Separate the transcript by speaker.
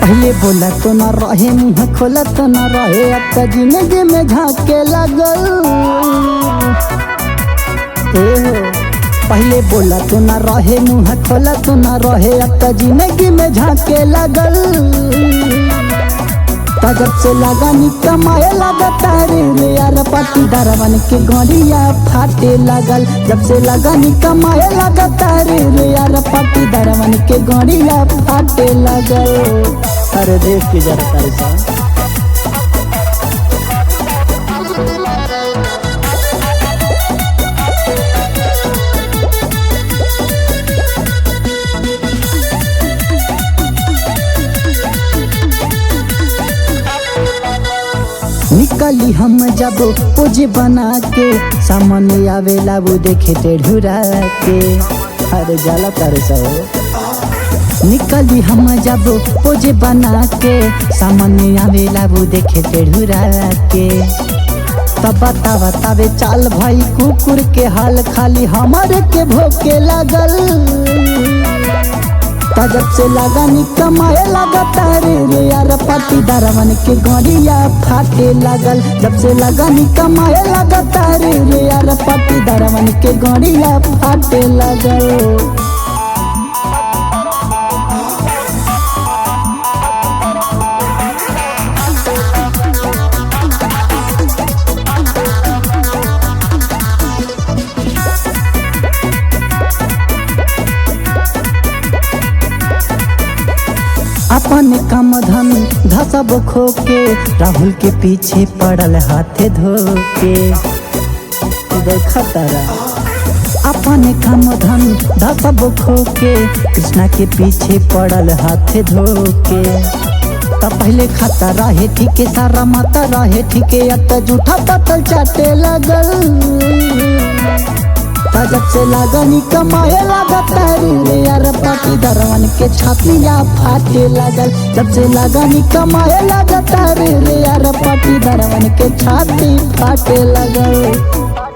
Speaker 1: पहले बोला तो न रहे, मुँह खोला तो न रहे, अब तो जिंदगी में झांके लगल। पहले बोला तो न रहे, मुँह खोला तो न रहे, अब तो जिंदगी में झांके लगल। जब से लगानी कमाए लगा तारे रे यार पाटीदार बन के गड़िया फाटे लगल। जब से लगानी कमाए लगा तारे रे यार पाटीदार बन के गड़िया फाटे लगल। अरे देख के जरा तारे निकली हम जब पोज बना के, सामने आवेला वो देखे टेढ़ुरा के। अरे जाला तारे सो निकली हम जब पोज बना के, सामने आवेला वो देखे टेढ़ुरा के। तब बतावे चाल भाई कुकुर के हाल, खाली हमारे के भोके लगल। जब से लगानी कमाए लगा तारे रे यार पाटीदार बन के गड़िया फाटे लगल। जब से लगानी कमाए लगा तारे रे यार पाटीदार बन के गड़िया फाटे लगल। अपन काम धन धसब खो के, राहुल के पीछे पड़ल हाथे धोके। देखा तारा अपन काम धन धसब खो के, कृष्णा के पीछे पड़ल हाथे धोके। तब पहले खाता रहे ठीके, सारा माता रहे ठीके, अब तो जूठा पतल चाटे लगल। जब से लगानी कमाए लगा तारे रे यार पाटीदार बन के छातिया फाटे लगल। जब से लगानी कमाए लगा तारे रे यार पाटीदार बन के छाती फाटे लगल।